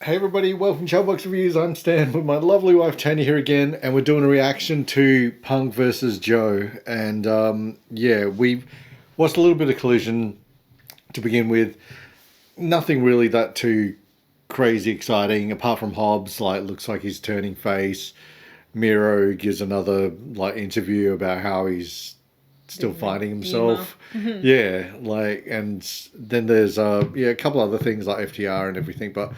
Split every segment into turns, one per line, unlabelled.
Hey everybody, welcome to Showbox Reviews. I'm Stan with my lovely wife Tanya here again, and we're doing a reaction to Punk versus Joe. And we've watched a little bit of Collision to begin with. Nothing really that too crazy exciting, apart from Hobbs. Looks like he's turning face. Miro gives another interview about how he's still finding himself. And then there's a couple other things like FTR and everything, but.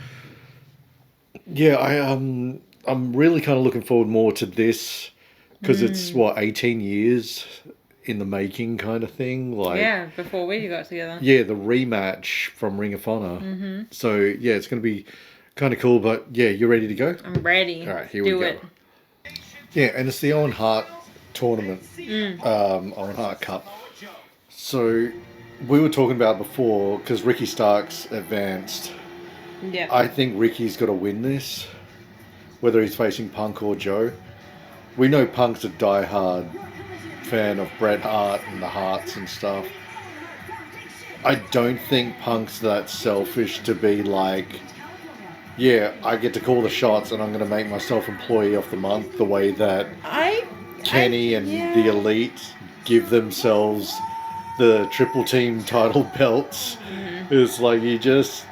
Yeah, I'm really kind of looking forward more to this because it's 18 years in the making kind of thing.
Before we got together.
Yeah, the rematch from Ring of Honor. So yeah, it's going to be kind of cool. But yeah, you ready to go?
I'm ready.
All right, here we go. Yeah, and it's the Owen Hart tournament, Owen Hart Cup. So we were talking about before because Ricky Starks advanced.
Yeah.
I think Ricky's got to win this, whether he's facing Punk or Joe. We know Punk's a diehard fan of Bret Hart and the Harts and stuff. I don't think Punk's that selfish to be like, yeah, I get to call the shots and I'm going to make myself Employee of the Month the way that Kenny and the Elite give themselves the Triple Team title belts. It's like you just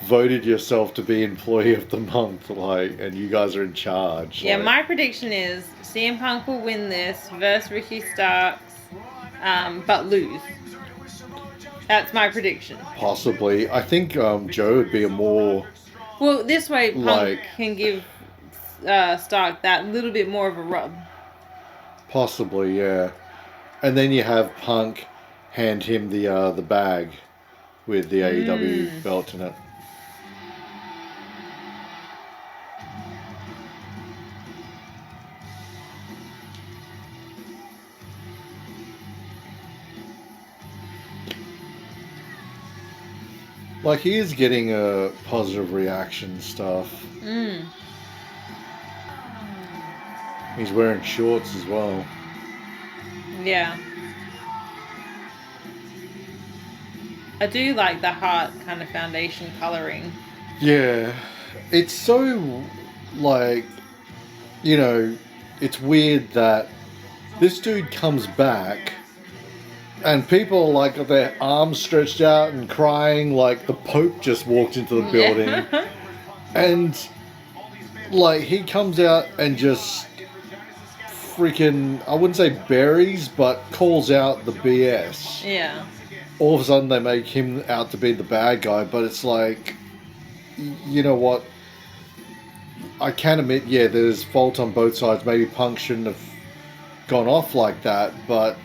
voted yourself to be Employee of the Month, and you guys are in charge.
Yeah, my prediction is CM Punk will win this versus Ricky Starks, but lose. That's my prediction.
Possibly. I think Joe would be a more...
Well, this way Punk can give Stark that little bit more of a rub.
Possibly, yeah. And then you have Punk hand him the bag with the AEW belt in it. He is getting a positive reaction stuff. He's wearing shorts as well.
Yeah. I do like the heart kind of foundation colouring.
Yeah. It's so, it's weird that this dude comes back and people got their arms stretched out and crying like the Pope just walked into the building. And, he comes out and just freaking, I wouldn't say buries, but calls out the BS.
Yeah.
All of a sudden they make him out to be the bad guy, but it's like, you know what? I can admit, yeah, there's fault on both sides. Maybe Punk shouldn't have gone off like that, but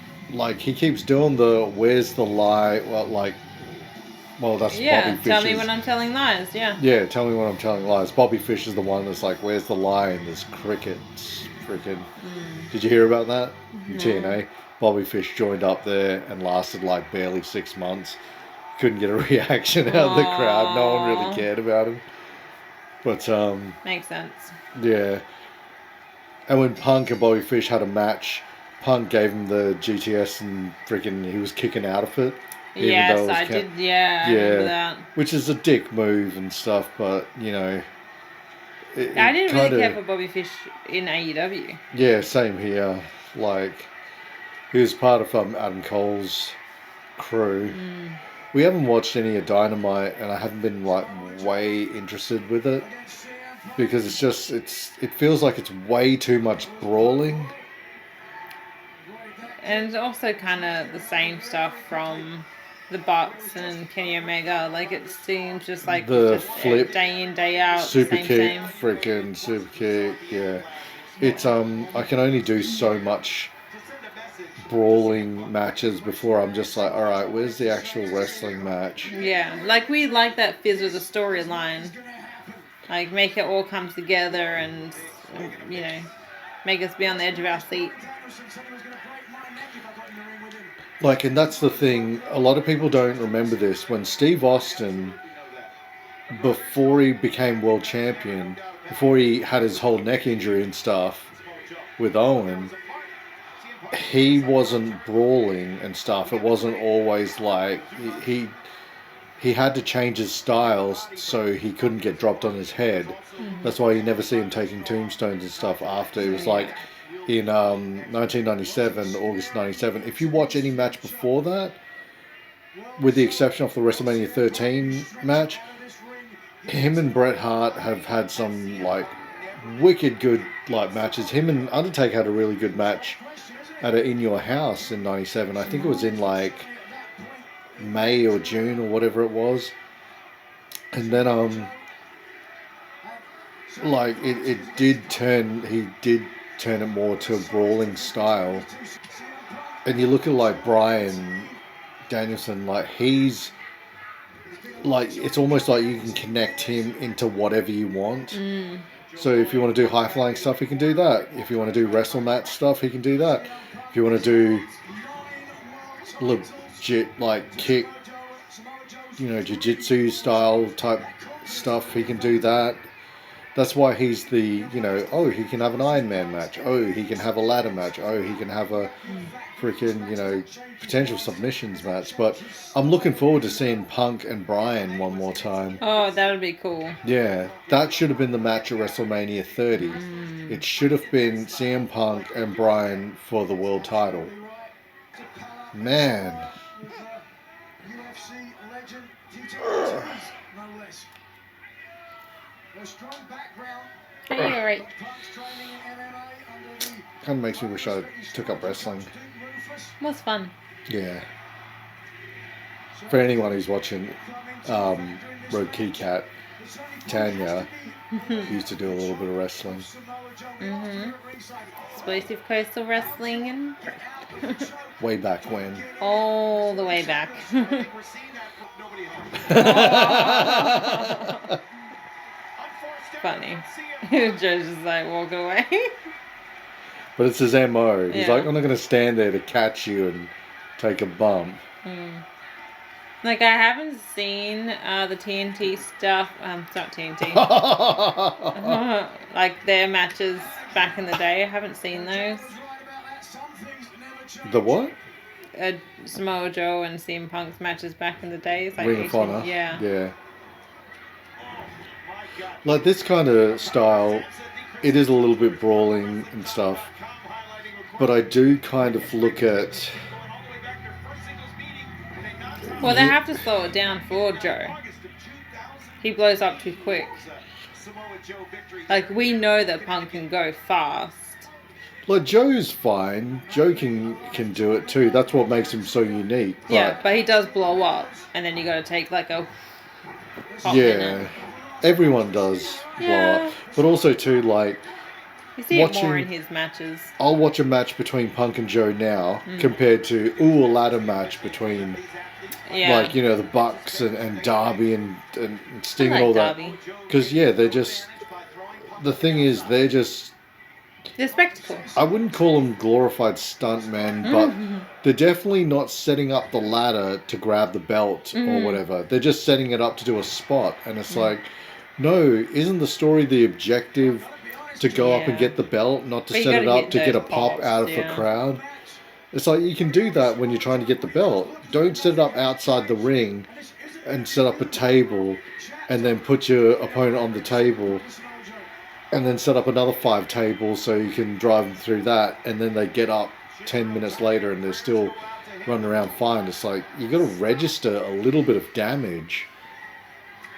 he keeps doing the where's the lie? That's Bobby Fish.
Tell me when I'm telling lies.
Yeah, tell me when I'm telling lies. Bobby Fish is the one that's like, where's the lie in this crickets? Freaking. Did you hear about that?
No.
TNA. Bobby Fish joined up there and lasted barely 6 months. Couldn't get a reaction out of the crowd. No one really cared about him. But
makes sense.
Yeah. And when Punk and Bobby Fish had a match, Punk gave him the GTS and freaking he was kicking out of it.
Yes, I did. Yeah, I remember that.
Which is a dick move and stuff, but I
didn't really care for Bobby Fish in AEW.
Yeah, same here. He was part of Adam Cole's crew. We haven't watched any of Dynamite, and I haven't been way interested with it because it feels like it's way too much brawling.
And it's also kind of the same stuff from the Bucks and Kenny Omega. It seems just
the flip
day in, day out.
Super kick, freaking super kick. Yeah, it's I can only do so much brawling matches before I'm just all right, where's the actual wrestling match?
Yeah, we like that fizz of the storyline. Make it all come together and, make us be on the edge of our seat.
And that's the thing, a lot of people don't remember this. When Steve Austin, before he became world champion, before he had his whole neck injury and stuff with Owen, he wasn't brawling and stuff. It wasn't always he he had to change his styles so he couldn't get dropped on his head. That's why you never see him taking tombstones and stuff after. It was like in 1997, August 97. If you watch any match before that, with the exception of the WrestleMania 13 match, him and Bret Hart have had some like wicked good like matches. Him and Undertaker had a really good match at a In Your House in 97. I think it was in like May or June or whatever it was. And then like it did turn, he did turn it more to a brawling style. And you look at like Bryan Danielson, like he's like, it's almost like you can connect him into whatever you want. So if you want to do high flying stuff, he can do that. If you want to do wrestle match stuff, he can do that. If you want to do legit like kick, you know, jiu-jitsu style type stuff, he can do that. That's why he's the, you know, oh, he can have an Iron Man match. Oh, he can have a ladder match. Oh, he can have a freaking, you know, potential submissions match. But I'm looking forward to seeing Punk and Bryan one more time.
Oh, that would be cool.
Yeah, that should have been the match at WrestleMania 30. It should have been CM Punk and Bryan for the world title. Man.
Yeah, you're right.
Kind of makes me wish I took up wrestling.
What's fun?
Yeah. For anyone who's watching Road Kitty Cat, Tanya used to do a little bit of wrestling.
Explosive Coastal Wrestling and
Way back when.
all the way back. Funny. Joe's just like walking away.
But it's his MO. He's
Yeah.
like, I'm not going to stand there to catch you and take a bump.
Like, I haven't seen the TNT stuff. It's not TNT. Like, their matches back in the day. I haven't seen those.
The what?
Samoa Joe and CM Punk's matches back in the days. Like
Ring of Honor.
Yeah.
Yeah. Like this kind of style, it is a little bit brawling and stuff. But I do kind of look at...
Well, they have to slow it down for Joe. He blows up too quick. Like, we know that Punk can go fast.
Like, Joe's fine. Joe can do it too. That's what makes him so unique. But
Yeah, but he does blow up. And then you got to take, like, a... hot
yeah.
minute.
Everyone does blow
Yeah.
up. But also, too, like...
You see it more in his matches.
I'll watch a match between Punk and Joe now compared to, a ladder match between...
Yeah.
Like, you know, the Bucks and Darby and Sting
I
and all
like
that.
Darby.
Because, yeah, they're just... The thing is, they're just...
They're spectacles.
I wouldn't call them glorified stuntmen, but they're definitely not setting up the ladder to grab the belt or whatever. They're just setting it up to do a spot. And it's like, no, isn't the story the objective to go up and
Yeah.
get the belt, not to
But you
set it
gotta
up
hit
to get a
those
pop
pops,
out of
yeah.
a crowd? It's like, you can do that when you're trying to get the belt. Don't set it up outside the ring and set up a table and then put your opponent on the table and then set up another 5 tables so you can drive them through that, and then they get up 10 minutes later and they're still running around fine. It's like, you got to register a little bit of damage.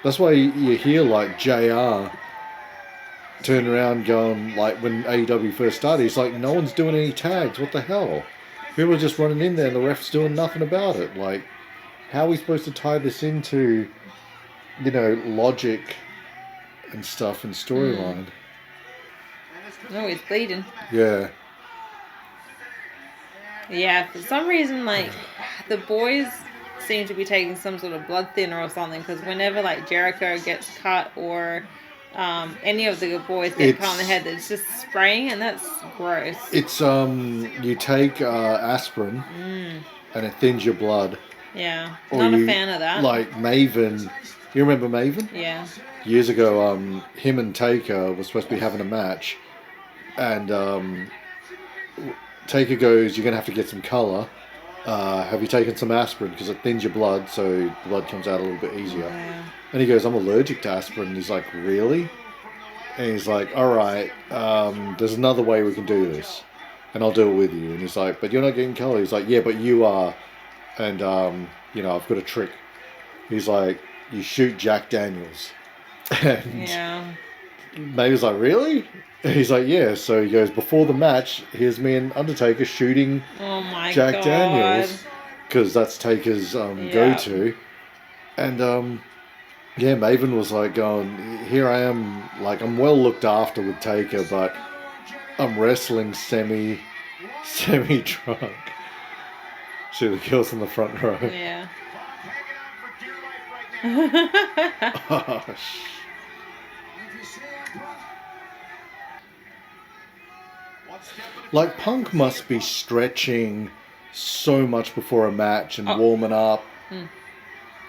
That's why you hear like JR turn around going, like when AEW first started, he's like, no one's doing any tags, what the hell? People are just running in there and the ref's doing nothing about it. Like, how are we supposed to tie this into, you know, logic and stuff and storyline?
Oh, he's bleeding.
Yeah.
Yeah, for some reason, like, the boys seem to be taking some sort of blood thinner or something, because whenever, like, Jericho gets cut or any of the boys get cut on the head, it's just spraying, and that's gross.
It's, you take aspirin and it thins your blood.
Yeah,
Or
not a
you-
fan of that.
Like Maven. You remember Maven?
Yeah.
Years ago, him and Taker were supposed to be having a match, and Taker goes, "You're gonna have to get some color," have you taken some aspirin? Because it thins your blood, so the blood comes out a little bit easier.
Yeah.
And he goes, I'm allergic to aspirin. And he's like, really? And he's like, all right, there's another way we can do this. And I'll do it with you. And he's like, but you're not getting colour. He's like, yeah, but you are. And, I've got a trick. He's like, you shoot Jack Daniels. And
Yeah.
Maeve's like, really? And he's like, yeah. So he goes, before the match, here's me and Undertaker shooting
Oh my
Jack
God.
Daniels. Because that's Taker's go-to. And, Maven was like going, here I am, like, I'm well looked after with Taker, but I'm wrestling semi-drunk. See the girls in the front row.
Yeah.
Oh, like, Punk must be stretching so much before a match and warming up.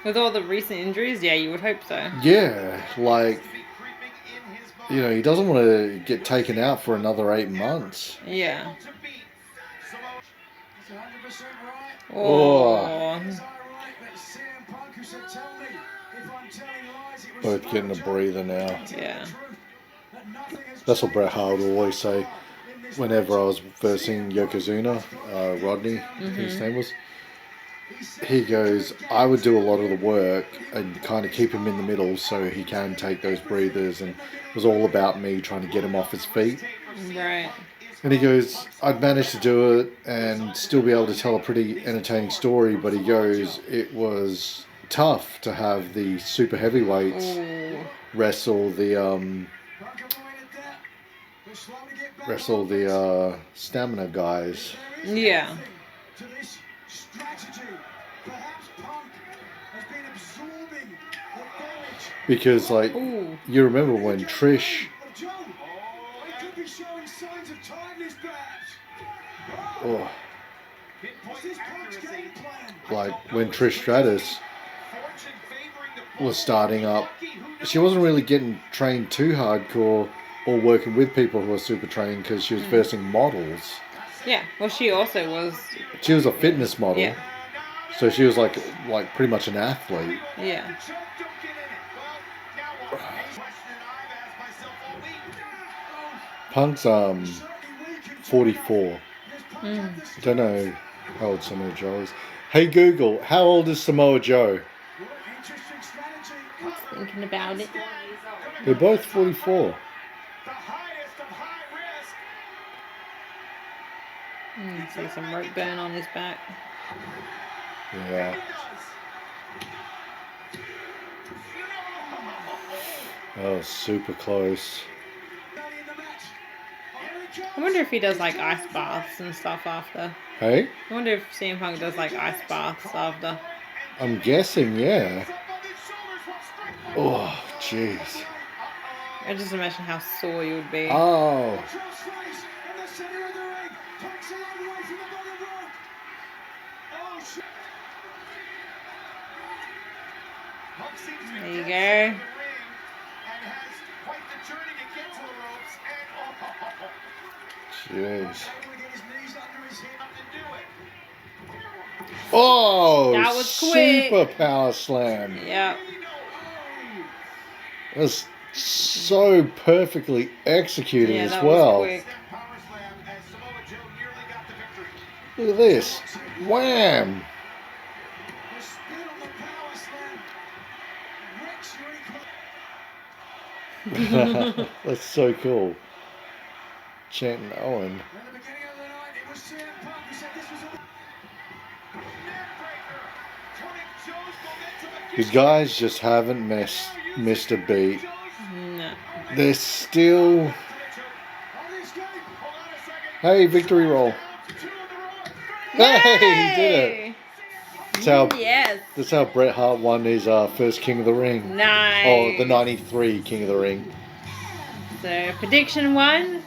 With all the recent injuries, yeah, you would hope so.
Yeah, like, he doesn't want to get taken out for another 8 months.
Yeah.
Oh. Both getting a breather now.
Yeah.
That's what Bret Hart would always say whenever I was versing Yokozuna, Rodney, I think his name was. He goes, I would do a lot of the work and kind of keep him in the middle so he can take those breathers, and it was all about me trying to get him off his feet.
Right.
And he goes, I'd managed to do it and still be able to tell a pretty entertaining story, but he goes, it was tough to have the super heavyweights wrestle the stamina guys.
Yeah.
Because, like, you remember when Trish... Oh. Like, when Trish Stratus was starting up, she wasn't really getting trained too hardcore or working with people who are super trained because she was versing models.
Yeah, well, she also was...
She was a fitness model.
Yeah.
So she was like pretty much an athlete.
Yeah.
Punk's 44. Don't know how old Samoa Joe is. Hey Google, how old is Samoa Joe?
I was thinking about it.
They're both 44.
See some rope burn on his back.
Yeah. Oh, super close.
I wonder if he does like ice baths and stuff after.
Hey?
I wonder if CM Punk does like ice baths after.
I'm guessing, yeah. Oh, jeez.
I just imagine how sore you would be.
Oh.
There you go.
Jeez. Oh,
That was quick.
Super power slam.
Yep.
It was so perfectly executed
Yeah,
as
that
well.
was quick.
Look at this. Wham! That's so cool. Chanting Owen. These guys just haven't missed a beat.
No.
They're still... Hey, victory roll. Hey, he did it. That's how Bret Hart won his first King of the Ring.
Nice.
Oh, the 93 King of the Ring.
So, prediction 1.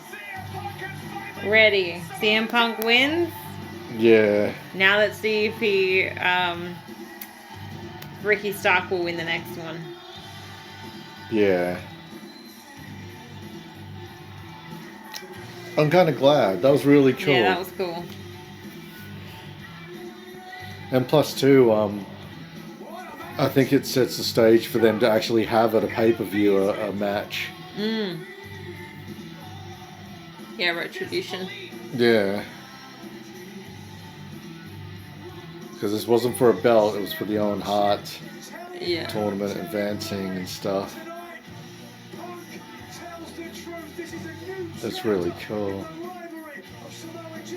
Ready. CM Punk wins.
Yeah.
Now let's see if he, Ricky Stark will win the next one.
Yeah. I'm kind of glad. That was really cool.
Yeah, that was cool.
And plus two, I think it sets the stage for them to actually have at a pay-per-view a match.
Yeah, Retribution.
Yeah. Because this wasn't for a belt, it was for the Owen Hart tournament advancing and stuff. That's really cool.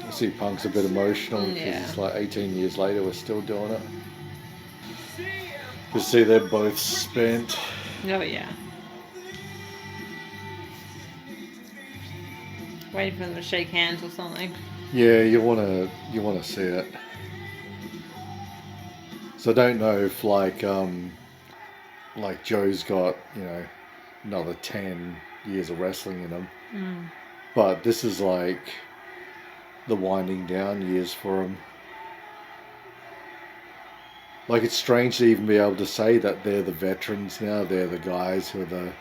I see Punk's a bit emotional because it's like 18 years later we're still doing it. You see they're both spent.
Oh yeah. Waiting for them to shake hands or something.
Yeah, you wanna see it. So I don't know if like Joe's got, another 10 years of wrestling in him. But this is like the winding down years for him. Like, it's strange to even be able to say that they're the veterans now. They're the guys who are the,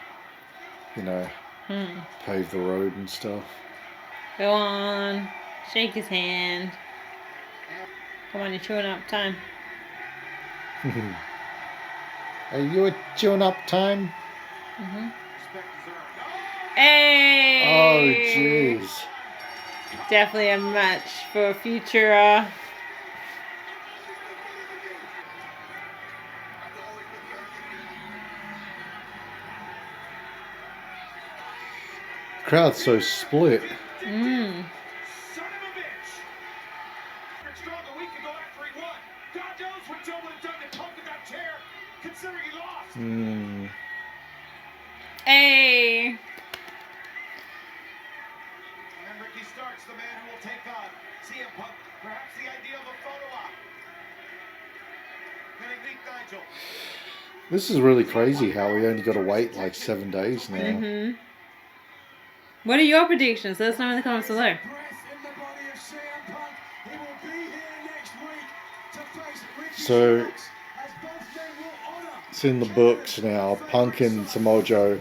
pave the road and stuff.
Go on. Shake his hand. Come on, you're chewing up time.
Are you a tune-up time?
Hey!
Oh, jeez.
Definitely a match for future.
Crowd's so split.
Hey!
And Ricky Starks, the man who will take on CM Punk. Perhaps the idea of a photo op. Getting Nick Nigel.
This is really crazy how we only got to wait like 7 days now.
What are your predictions? Let us know in the comments below.
So, it's in the books now. Punk and Samoa Joe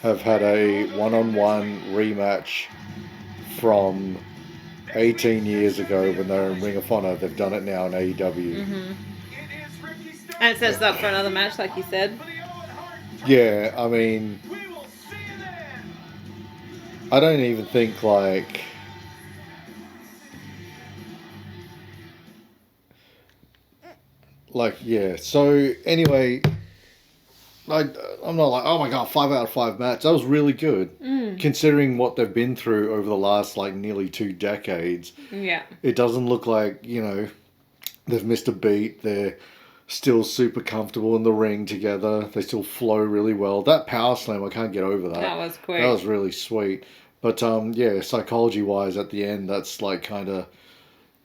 have had a one-on-one rematch from 18 years ago when they were in Ring of Honor. They've done it now in AEW.
And it sets up for another match, like you said.
Yeah, I mean, I don't even think yeah. So anyway, I'm not like, oh my god, 5 out of 5 match. That was really good, considering what they've been through over the last nearly 2 decades.
Yeah.
It doesn't look like they've missed a beat. They're still super comfortable in the ring together. They still flow really well. That power slam, I can't get over that.
That was quick.
That was really sweet. But yeah, psychology wise, at the end, that's kind of,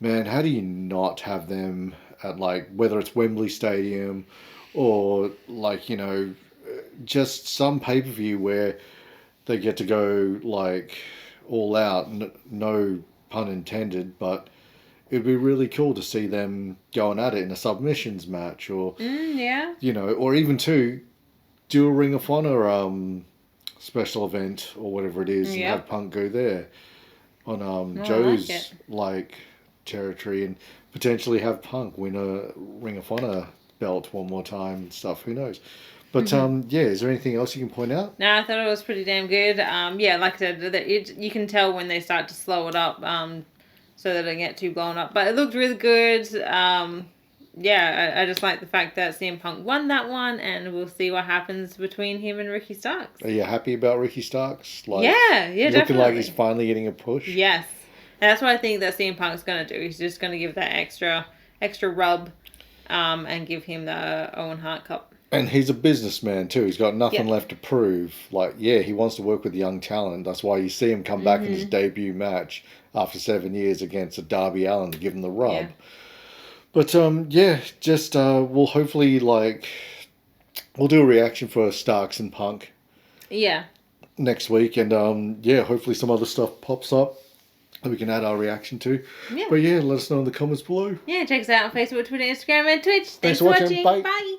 man, how do you not have them at whether it's Wembley Stadium or just some pay-per-view where they get to go all out, no pun intended, but it'd be really cool to see them going at it in a submissions match or or even do a Ring of Honor special event or whatever it is and have Punk go there on Joe's territory and potentially have Punk win a Ring of Honor belt one more time and stuff. Who knows? But yeah, is there anything else you can point out?
No, I thought it was pretty damn good. Yeah, like I said, you can tell when they start to slow it up, so that it doesn't get too blown up. But it looked really good. Yeah, I just like the fact that CM Punk won that one, and we'll see what happens between him and Ricky Starks.
Are you happy about Ricky Starks?
Yeah,
looking
definitely.
Like he's finally getting a push.
Yes, and that's what I think that CM Punk's gonna do. He's just gonna give that extra rub, and give him the Owen Hart Cup.
And he's a businessman too. He's got nothing left to prove. He wants to work with young talent. That's why you see him come back in his debut match after 7 years against a Darby Allin to give him the rub. Yeah. But yeah, just we'll hopefully we'll do a reaction for Starks and Punk.
Yeah.
Next week, and yeah, hopefully some other stuff pops up that we can add our reaction to. Yeah. But yeah, let us know in the comments below.
Yeah, check us out on Facebook, Twitter, Instagram, and Twitch.
Thanks for watching. Bye.
Bye.